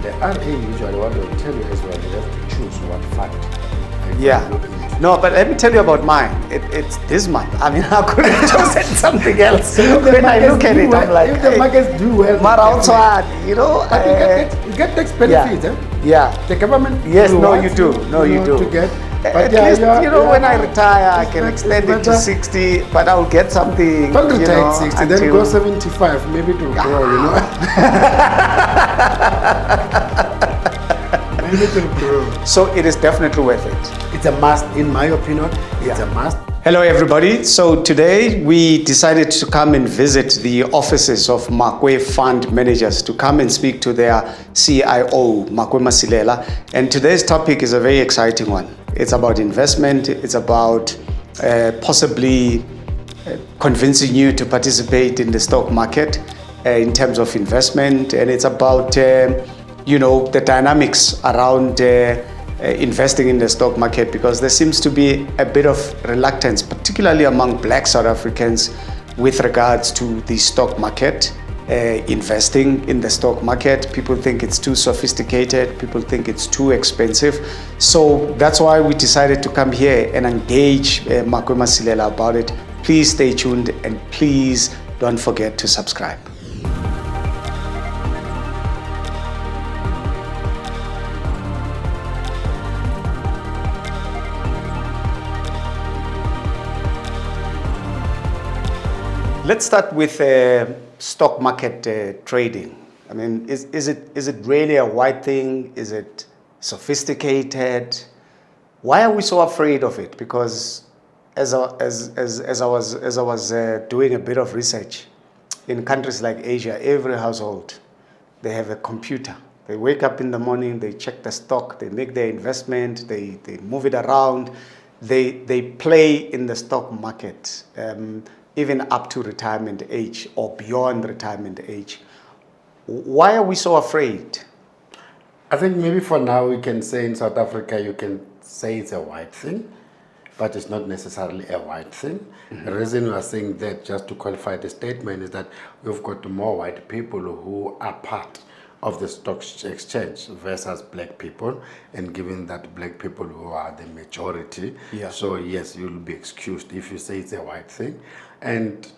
the RA usually what they'll tell you as well, you have to choose what fund. Yeah. No, but let me tell you about mine. It's this month. I mean, I could have chosen something else. When I look at it, I'm like, if the markets do well, you know. But you get tax benefits, Yeah. The government. Yes, no, you do. No, you do. To get, but at least, when I retire, I can extend it to 60, but I'll get something. Don't retire at 60, then go 75, maybe to grow, Maybe to grow. So it is definitely worth it. It's a must, in my opinion. It's a must. Hello, everybody. So today we decided to come and visit the offices of Makwe Fund Managers to come and speak to their CIO, Makwe Masilela. And today's topic is a very exciting one. It's about investment. It's about possibly convincing you to participate in the stock market in terms of investment. And it's about, the dynamics around investing in the stock market, because there seems to be a bit of reluctance, particularly among Black South Africans, with regards to the stock market, investing in the stock market. People think it's too sophisticated. People think it's too expensive. So that's why we decided to come here and engage Makwe Masilela about it. Please stay tuned and please don't forget to subscribe. Let's start with stock market trading. I mean, is it really a white thing? Is it sophisticated? Why are we so afraid of it? Because as I was doing a bit of research, in countries like Asia, every household, they have a computer. They wake up in the morning, they check the stock, they make their investment, they move it around, they play in the stock market. Even up to retirement age or beyond retirement age. Why are we so afraid? I think maybe for now we can say in South Africa, you can say it's a white thing, but it's not necessarily a white thing. Mm-hmm. The reason we are saying that, just to qualify the statement, is that we've got more white people who are part of the stock exchange versus black people, and given that black people who are the majority, so yes, you'll be excused if you say it's a white thing. And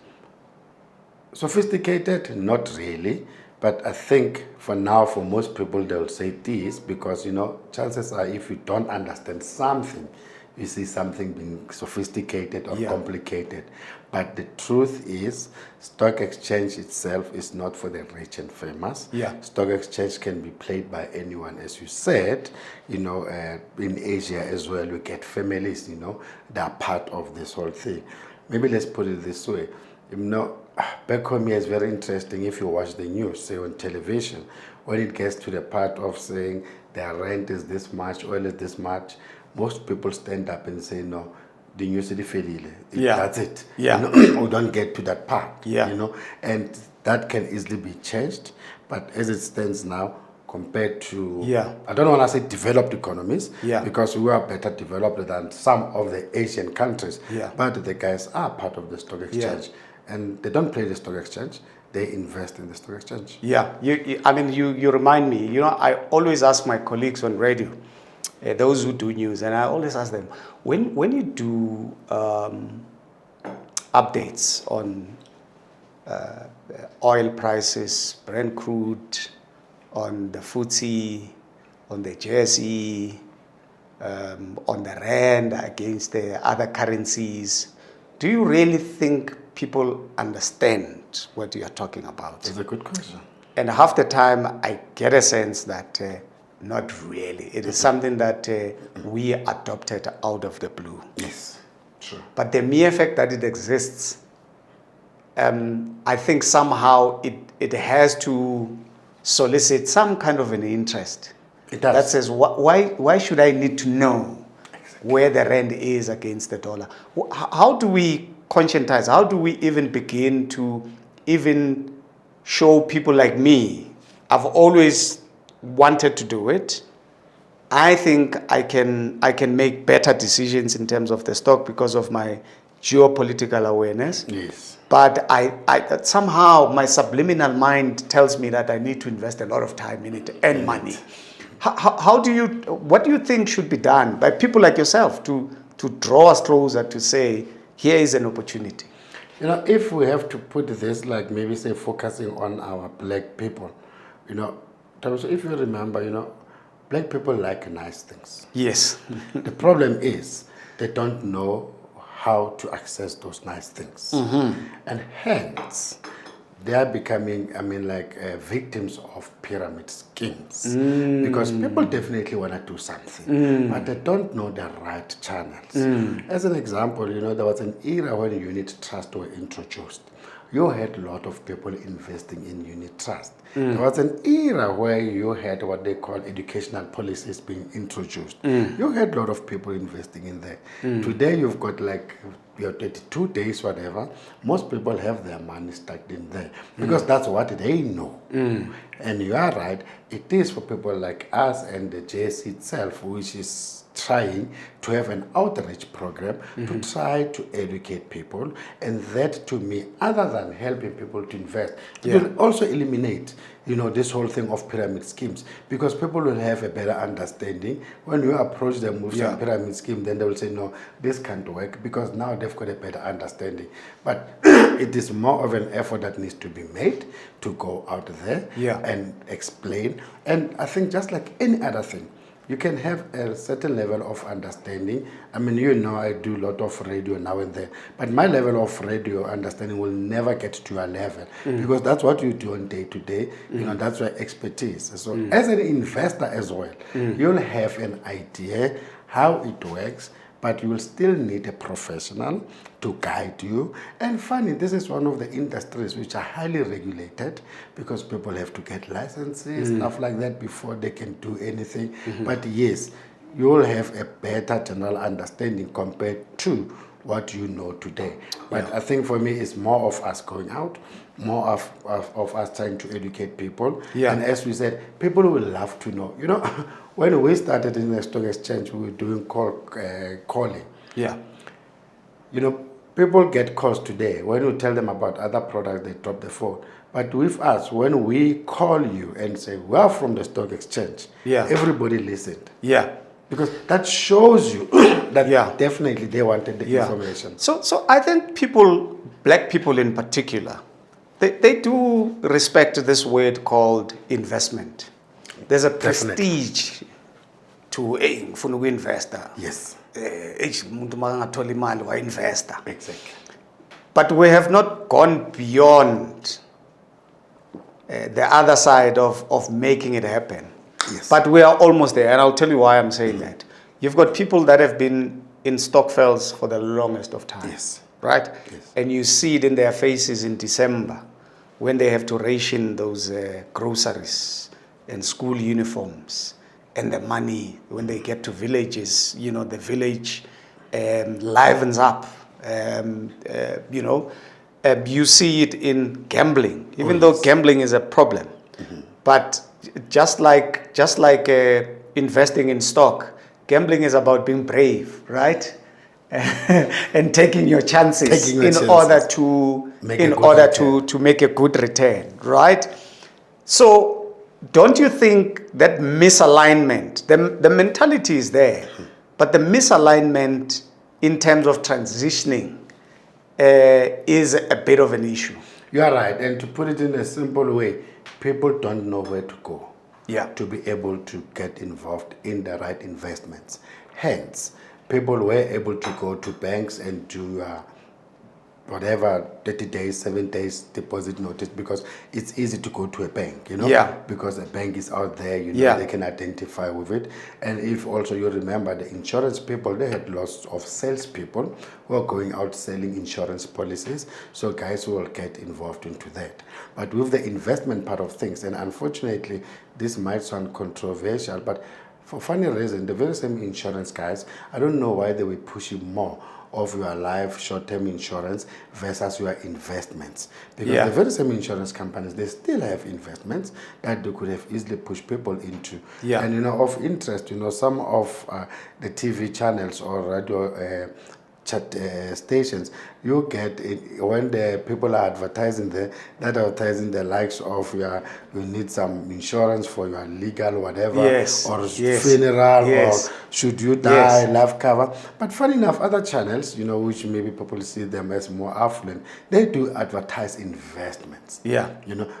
sophisticated, not really, but I think for now, for most people, they'll say this because, chances are if you don't understand something, you see something being sophisticated or complicated. But the truth is, stock exchange itself is not for the rich and famous. Stock exchange can be played by anyone, as you said. In Asia as well, we get families, that are part of this whole thing. Maybe let's put it this way. Back home here is very interesting if you watch the news, say on television, when it gets to the part of saying their rent is this much, oil is this much, most people stand up and say, no, the news is failure. That's it. We don't get to that part. And that can easily be changed. But as it stands now, compared to, I don't want to say developed economies, because we are better developed than some of the Asian countries. But the guys are part of the stock exchange. And they don't play the stock exchange. They invest in the stock exchange. You remind me, I always ask my colleagues on radio, those who do news, and I always ask them, when you do updates on oil prices, Brent crude, on the FTSE, on the JSE, on the rand against the other currencies, do you really think people understand what you are talking about? That's a good question. And half the time, I get a sense that not really. It is something that we adopted out of the blue. Yes, true. But the mere fact that it exists, I think somehow it has to solicit some kind of an interest. It does. That says, why should I need to know where the rand is against the dollar? How do we conscientize? How do we even begin to even show people like me? I've always wanted to do it. I think I can make better decisions in terms of the stock because of my geopolitical awareness. Yes. but somehow my subliminal mind tells me that I need to invest a lot of time in it and money. What do you think should be done by people like yourself to draw us closer to say, here is an opportunity? You know, if we have to put this, like maybe say focusing on our black people, you know, Thabiso, if you remember, you know, black people like nice things. Yes. The problem is they don't know how to access those nice things. And hence, they are becoming, victims of pyramid schemes. Because people definitely want to do something, but they don't know the right channels. As an example, you know, there was an era when unit trusts were introduced. You had a lot of people investing in unit trust. There was an era where you had what they call educational policies being introduced. You had a lot of people investing in there. Today you've got like your 32 days, whatever. Most people have their money stuck in there because that's what they know. And you are right, it is for people like us and the JSC itself, which is trying to have an outreach program to try to educate people, and that to me, other than helping people to invest, it will also eliminate, you know, this whole thing of pyramid schemes, because people will have a better understanding. When you approach them with some pyramid scheme, then they will say, no, this can't work, because now they've got a better understanding. But it is more of an effort that needs to be made to go out there and explain. And I think just like any other thing, you can have a certain level of understanding. I mean, you know, I do a lot of radio now and then, but my level of radio understanding will never get to your level, because that's what you do on day to day. You know, that's your expertise. So as an investor as well, you'll have an idea how it works, but you will still need a professional to guide you. And funny, this is one of the industries which are highly regulated, because people have to get licenses, stuff like that, before they can do anything. But yes, you will have a better general understanding compared to what you know today. But I think for me, it's more of us going out, more of us trying to educate people. And as we said, people will love to know. You know, when we started in the stock exchange, we were doing calling. You know, people get calls today. When you tell them about other products, they drop the phone. But with us, when we call you and say, we are from the stock exchange, everybody listened. Because that shows you that definitely they wanted the information. So I think people, black people in particular, they do respect this word called investment. There's a prestige to ngifuna ukuinvesta. Yes. Umuntu makangathola imali wa-investor. Exactly. But we have not gone beyond the other side of making it happen. Yes. But we are almost there, and I'll tell you why I'm saying that. You've got people that have been in Stokvels for the longest of time. Right? And you see it in their faces in December when they have to ration those groceries and school uniforms, and the money when they get to villages. You know, the village livens up. You know, you see it in gambling, even though gambling is a problem. But just like investing in stock, gambling is about being brave, right? And taking your chances in order to make a good return, right? So don't you think that misalignment, the mentality is there, but the misalignment in terms of transitioning is a bit of an issue? You are right, and to put it in a simple way, people don't know where to go to be able to get involved in the right investments. Hence, people were able to go to banks and do whatever, 30 days, 7 days deposit notice, because it's easy to go to a bank, you know, because a bank is out there, you know, they can identify with it. And if also you remember the insurance people, they had lots of salespeople who are going out selling insurance policies, so guys will get involved into that. But with the investment part of things, and unfortunately this might sound controversial, but for funny reason, the very same insurance guys, I don't know why they were pushing more of your life short-term insurance versus your investments, because the very same insurance companies, they still have investments that they could have easily pushed people into. And you know, of interest, you know, some of the TV channels or radio chat stations, you get it when the people are advertising there, that advertising the likes of you need some insurance for your legal whatever, Yes, or yes, funeral, yes, or should you die, yes. life cover. But funny enough, other channels, which maybe people see them as more affluent, they do advertise investments. Yeah.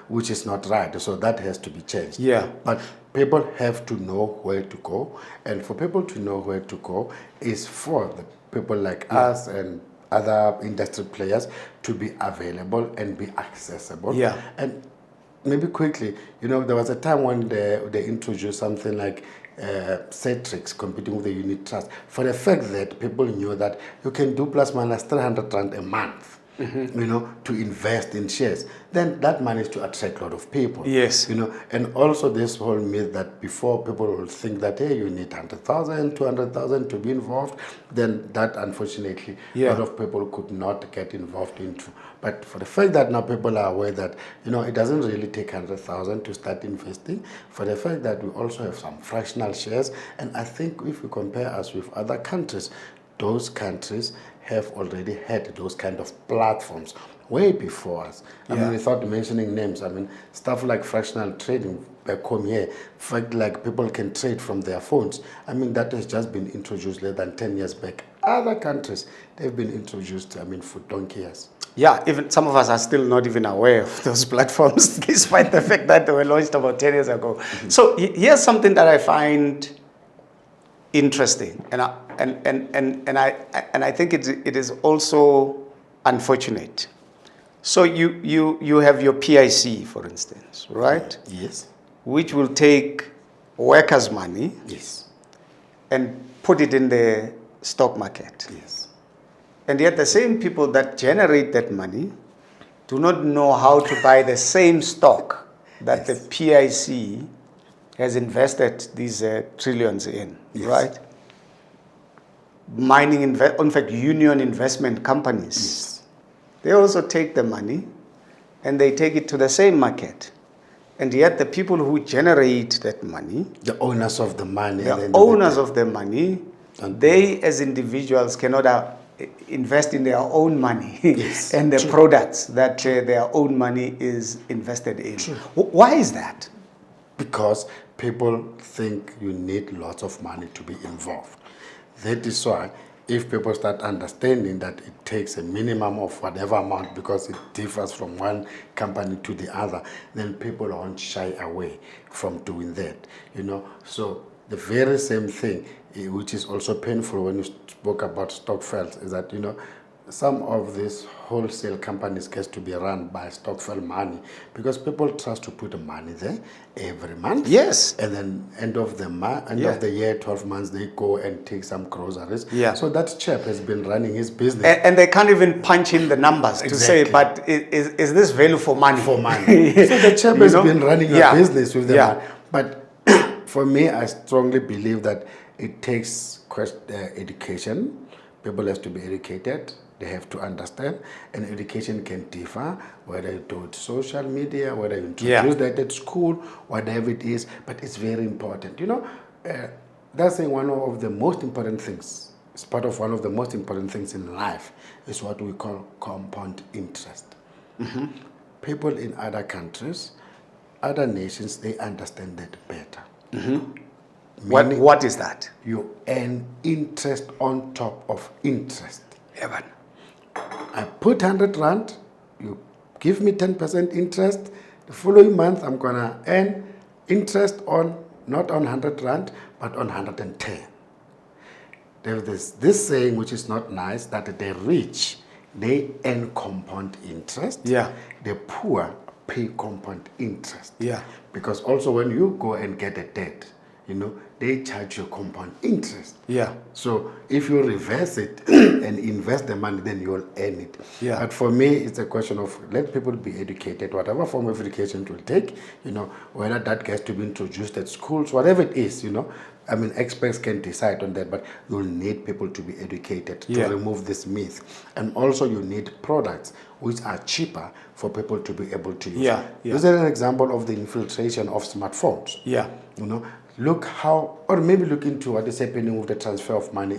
Which is not right. So that has to be changed. Yeah. But people have to know where to go, and for people to know where to go is for the people like us and other industry players to be available and be accessible. Yeah. And maybe quickly, there was a time when they introduced something like Cetrix competing with the unit trust, for the fact that people knew that you can do plus minus 300 rand a month. To invest in shares, then that managed to attract a lot of people. Yes. And also this whole myth that before people will think that, hey, you need 100,000, 200,000 to be involved, then that unfortunately a lot of people could not get involved into. But for the fact that now people are aware that, it doesn't really take 100,000 to start investing, for the fact that we also have some fractional shares, and I think if we compare us with other countries, those countries have already had those kind of platforms way before us. I mean, without mentioning names, stuff like fractional trading back home here, fact like people can trade from their phones. That has just been introduced less than 10 years back. Other countries, they've been introduced, for donkey years. Yeah, even some of us are still not even aware of those platforms, despite the fact that they were launched about 10 years ago. So here's something that I find interesting, and I think it is also unfortunate. So you have your PIC, for instance, right? Yes. Which will take workers' money, Yes. and put it in the stock market. Yes. And yet the same people that generate that money do not know how to buy the same stock that the PIC has invested these trillions in, right? In fact, union investment companies, they also take the money and they take it to the same market. And yet the people who generate that money, the owners of the money, they as individuals cannot invest in their own money and the True. products that their own money is invested in. True. Why is that? Because people think you need lots of money to be involved. That is why if people start understanding that it takes a minimum of whatever amount because it differs from one company to the other, then people won't shy away from doing that. So the very same thing, which is also painful when you spoke about Stokveld, is that, some of these wholesale companies get to be run by Stokveld money because people trust to put the money there every month. Yes. And then end of the year, 12 months, they go and take some groceries. Yeah. So that chap has been running his business. And they can't even punch in the numbers to say, but is this value for money? For money. So the chap has been running a business with the money. But for me, I strongly believe that it takes education. People have to be educated. They have to understand, and education can differ, whether you do it social media, whether you introduce that at school, whatever it is, but it's very important. That's one of the most important things. It's part of one of the most important things in life is what we call compound interest. Mm-hmm. People in other countries, other nations, they understand that better. Mm-hmm. What is that? You earn interest on top of interest. Heaven. I put 100 rand, you give me 10% interest. The following month, I'm going to earn interest on, not on 100 rand, but on 110. There's this saying, which is not nice, that the rich, they earn compound interest. Yeah. The poor pay compound interest. Yeah. Because also when you go and get a debt, they charge you compound interest. Yeah. So if you reverse it and invest the money, then you'll earn it. Yeah. But for me, it's a question of let people be educated, whatever form of education it will take, whether that gets to be introduced at schools, whatever it is, experts can decide on that, but you'll need people to be educated to remove this myth. And also you need products which are cheaper for people to be able to use. Yeah, yeah. This is an example of the infiltration of smartphones. Yeah. You know, look how, or maybe look into what is happening with the transfer of money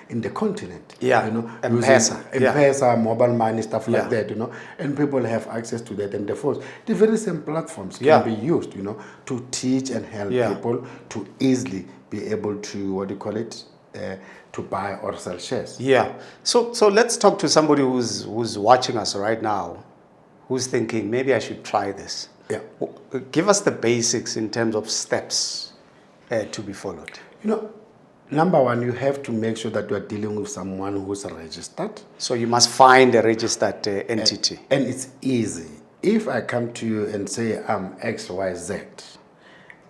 in the continent. Yeah, you know, M-Pesa. using M-Pesa, mobile money, stuff Yeah. like that. You know, and people have access to that, and therefore the very same platforms can Yeah. be used. You know, to teach and help Yeah. people to easily be able to to buy or sell shares. Yeah. So let's talk to somebody who's watching us right now, who's thinking maybe I should try this. Yeah. Give us the basics in terms of steps to be followed. You know, number one, you have to make sure that you are dealing with someone who's registered. So you must find a registered entity. And it's easy. If I come to you and say I'm XYZ,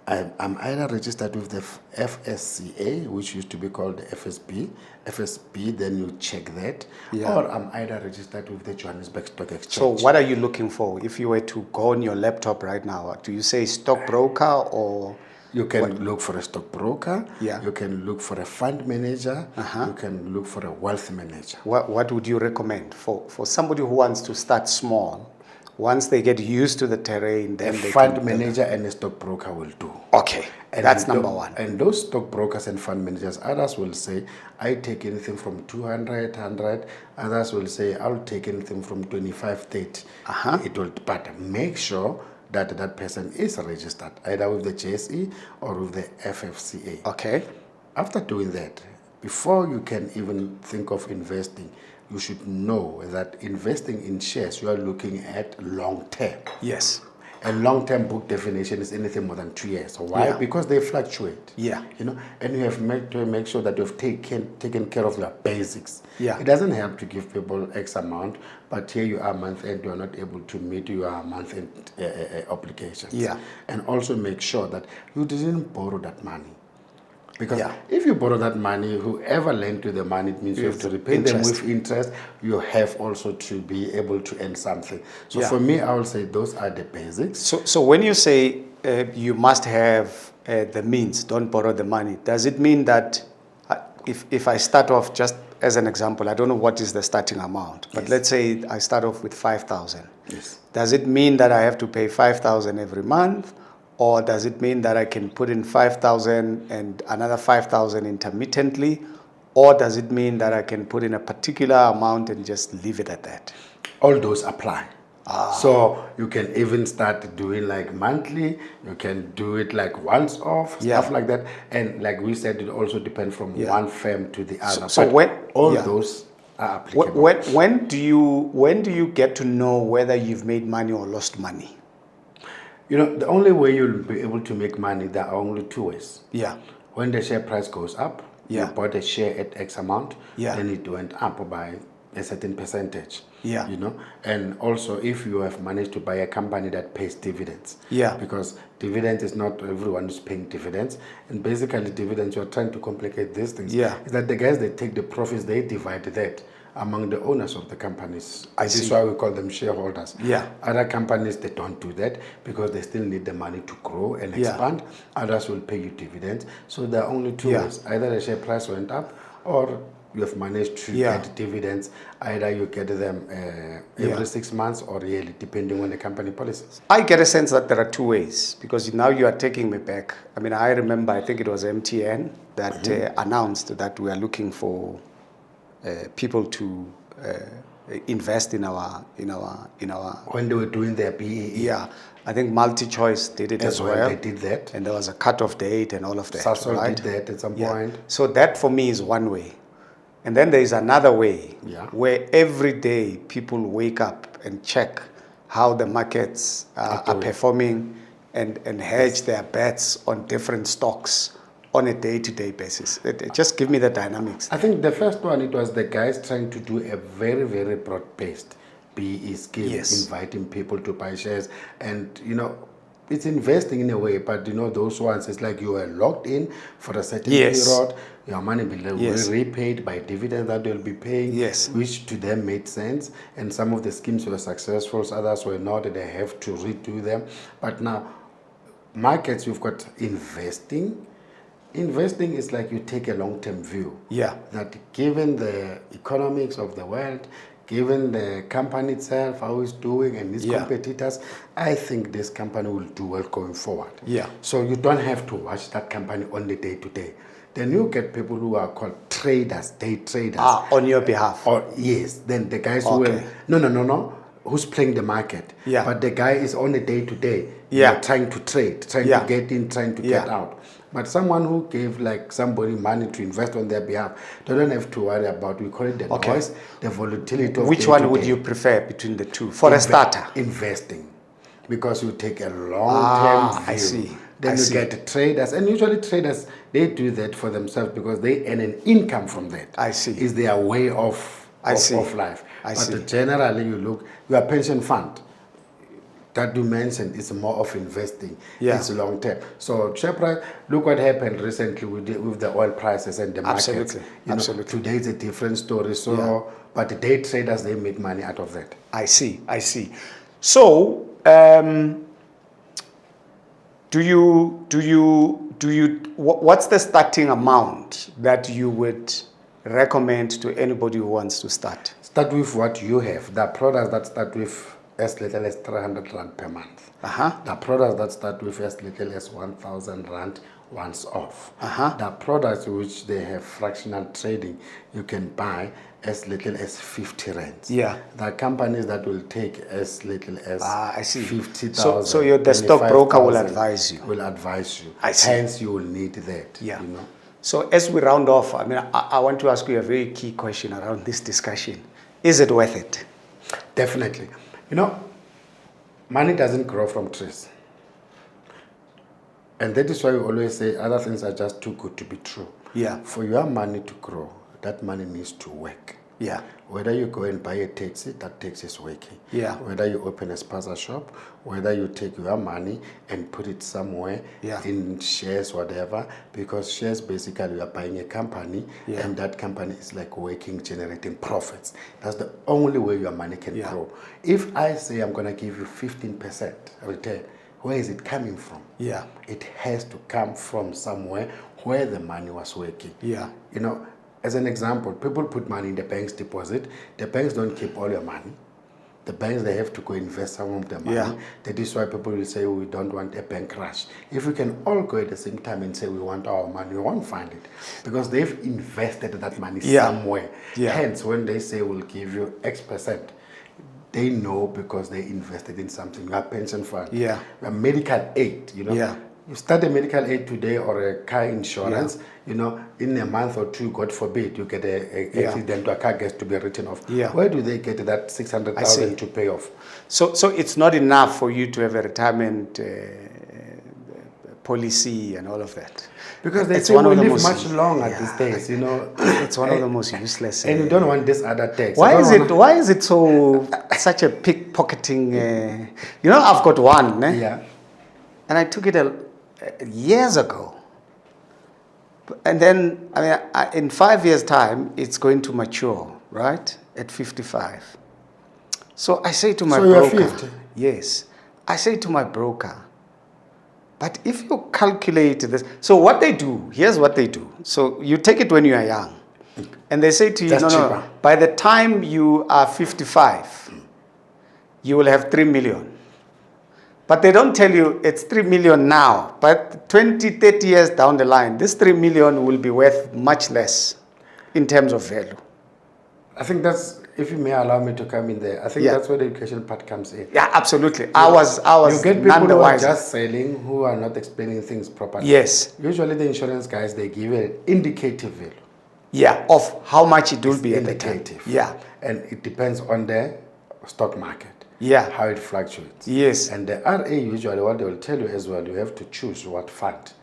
I'm either registered with the FSCA, which used to be called the FSB, then you check that, Yeah. or I'm either registered with the Johannesburg Stock Exchange. So what are you looking for? If you were to go on your laptop right now, do you say stockbroker or? You can look for a stockbroker, Yeah. you can look for a fund manager, you can look for a wealth manager. What would you recommend for somebody who wants to start small? Once they get used to the terrain, then A they fund can manager and a stockbroker will do. Okay, And that's number one. And those stockbrokers and fund managers, others will say, I take anything from 200, 100. Others will say, I'll take anything from 25, 30. It will, but make sure that that person is registered, either with the JSE or with the FFCA. Okay. After doing that, before you can even think of investing, you should know that investing in shares, you are looking at long term. Yes. And long-term book definition is anything more than 2 years. So why? Yeah. Because they fluctuate. Yeah. You know, and you have to make sure that you've taken care of your basics. Yeah. It doesn't help to give people X amount, but here you are month end, you are not able to meet your month end obligations. Yeah. And also make sure that you didn't borrow that money. Because Yeah. if you borrow that money, whoever lent you the money, it means you have to repay them interest. with interest. You have also to be able to earn something. So Yeah. for me, I will say those are the basics. So when you say you must have the means, don't borrow the money, does it mean that if I start off, just as an example, I don't know what is the starting amount, but let's say I start off with 5,000. Yes. Does it mean that I have to pay 5,000 every month? Or does it mean that I can put in 5,000 and another 5,000 intermittently? Or does it mean that I can put in a particular amount and just leave it at that? All those apply. So you can even start doing like monthly, you can do it like once off, stuff like that. And like we said, it also depends from one firm to the other. So but when all those are applicable. when do you get to know whether you've made money or lost money? You know, the only way you'll be able to make money, there are only two ways. Yeah. When the share price goes up, Yeah. you bought a share at X amount, Yeah. then it went up by a certain percentage. Yeah. You know, and also if you have managed to buy a company that pays dividends. Yeah. Because dividends is not everyone is paying dividends. And basically dividends, you're trying to complicate these things. Yeah. Is that the guys that take the profits, they divide that among the owners of the companies. This is see. why we call them shareholders. Yeah. Other companies, they don't do that because they still need the money to grow and Yeah. expand. Others will pay you dividends. So there are only two Yeah. ways. Either the share price went up or you have managed to Yeah. get dividends. Either you get them every 6 months or yearly, depending on the company policies. I get a sense that there are two ways, because now you are taking me back. I mean, I remember, I think it was MTN that announced that we are looking for people to invest in our. When they were doing their PEE Yeah, I think MultiChoice did it as well. they did that. And there was a cut-off date and all of that. Sasol right? did that at some Yeah. point. So that for me is one way. And then there is another way where every day people wake up and check how the markets are performing and hedge their bets on different stocks on a day-to-day basis. Just give me the dynamics. I think the first one, it was the guys trying to do a very, very broad-based PE scheme, inviting people to buy shares. And, you know, it's investing in a way, but, you know, those ones, it's like you are locked in for a certain period. Your money will be repaid by dividends that they'll be paying, which to them made sense. And some of the schemes were successful, others were not, and they have to redo them. But now, markets, you've got investing. Investing is like you take a long-term view. Yeah. That given the economics of the world, given the company itself, how it's doing, and its Yeah. competitors, I think this company will do well going forward. Yeah. So you don't have to watch that company only day to day. Then you get people who are called traders, day traders. On your behalf. Or yes, then the guys who Okay. will, no, who's playing the market. Yeah. But the guy is on a day to day. Yeah. Trying to trade, trying Yeah. to get in, trying to Yeah. get out. But someone who gave like somebody money to invest on their behalf, they don't have to worry about, we call it the Okay. noise, the volatility of Which day one to would day. you prefer between the two? For a starter. Investing. Because you take a long-term view. I see. Then I you see. get traders, and usually traders, they do that for themselves because they earn an income from that. I see. Is their way of see. life. I But see. generally, you look, your pension fund that you mentioned is more of investing. Yeah. It's long term. So share price, look what happened recently with the oil prices and the markets. Absolutely. Absolutely. Today is a different story. So, Yeah. but the day traders, they make money out of that. I see. So, what's the starting amount that you would recommend to anybody who wants to start? Start with what you have. There are products that start with as little as 300 Rand per month. Uh-huh. There are products that start with as little as 1,000 Rand once off. Uh-huh. There are products which they have fractional trading. You can buy as little as 50 Rand. Yeah. There are companies that will take as little as I see. 50,000. So the stockbroker will 25,000 advise you. Will advise you. I see. Hence, you will need that. Yeah. You know? So as we round off, I want to ask you a very key question around this discussion. Is it worth it? Definitely. Money doesn't grow from trees. And that is why we always say other things are just too good to be true. Yeah. For your money to grow, that money needs to work. Yeah. Whether you go and buy a taxi, that taxi is working. Yeah. Whether you open a spaza shop, whether you take your money and put it somewhere Yeah. in shares, whatever, because shares basically you are buying a company Yeah. and that company is like working, generating profits. That's the only way your money can Yeah. grow. If I say I'm going to give you 15% return, where is it coming from? Yeah. It has to come from somewhere where the money was working. Yeah. As an example, people put money in the bank's deposit. The banks don't keep all your money. The banks, they have to go invest some of the money. Yeah. That is why people will say, we don't want a bank rush. If we can all go at the same time and say we want our money, we won't find it. Because they've invested that money Yeah. somewhere. Yeah. Hence, when they say we'll give you X%, they know because they invested in something. Your pension fund, Yeah. your medical aid, Yeah. You start a medical aid today or a car insurance, in a month or two, God forbid, you get a Yeah. accident or a car gets to be written off. Yeah. Where do they get that I 600,000 see. to pay off? So it's not enough for you to have a retirement policy and all of that. Because they It's say one we of the live most- much longer Yeah. these days, It's one of the most useless. And you don't want this other tax. Why You don't is it? Why is it so such a pickpocketing? I've got one, Yeah. and I took it years ago. And then, in 5 years' time, it's going to mature, right? At 55. So I say to my So you're broker, 50? yes, I say to my broker, but if you calculate this, so what they do, here's what they do. So you take it when you are young, and they say to you, That's no, cheaper. by the time you are 55, you will have 3 million. But they don't tell you it's 3 million now, but 20, 30 years down the line, this 3 million will be worth much less in terms of value. I think that's, if you may allow me to come in there, I think Yeah. that's where the education part comes in. Yeah, absolutely. I was You get people none the who are wiser. just selling, who are not explaining things properly. Yes. Usually the insurance guys, they give an indicative value. Yeah, of how much it will be at the time. Indicative. Yeah. And it depends on the stock market. Yeah. How it fluctuates. Yes. And the RA usually, what they will tell you as well, you have to choose what fund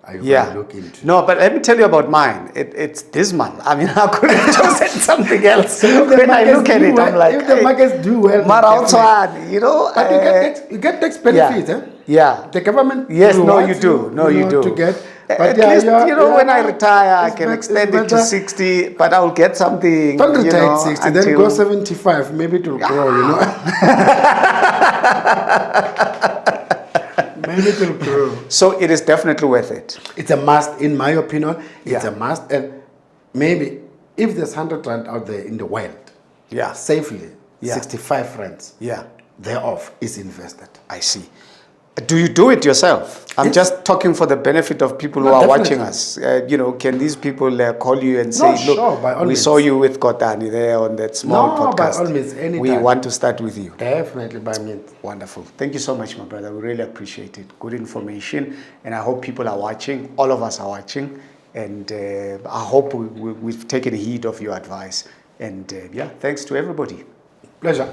are you Yeah. going to look into. No, but let me tell you about mine. It's dismal. I could have chosen something else. If the When I markets look at do it, well- I'm like, if the markets do well, Mara definitely. outside, But you get tax benefits, yeah. eh? Yeah. The government Yes, no, rewards you do. No, you do. to get. At yeah, least, when I yeah, retire, I it's can bet- extend it's it to better. 60, but I will get something. Don't retire at 60, then until- go 75, maybe it will grow, Maybe it will grow. So it is definitely worth it. It's a must, in my opinion. It's Yeah. a must. And maybe if there's 100 Rand out there in the world, Yeah. safely, Yeah. 65 rands Yeah. thereof is invested. I see. Do you do it yourself? I'm Yes. just talking for the benefit of people who No, are definitely. watching us. Can these people call you and say, No, look, sure, by all we means. saw you with Kotani there on that small No, podcast. by all means, We anytime. want to start with you. Definitely by means. Wonderful. Thank you so much, my brother. We really appreciate it. Good information. And I hope people are watching. All of us are watching. And I hope we've taken heed of your advice. And thanks to everybody. Pleasure.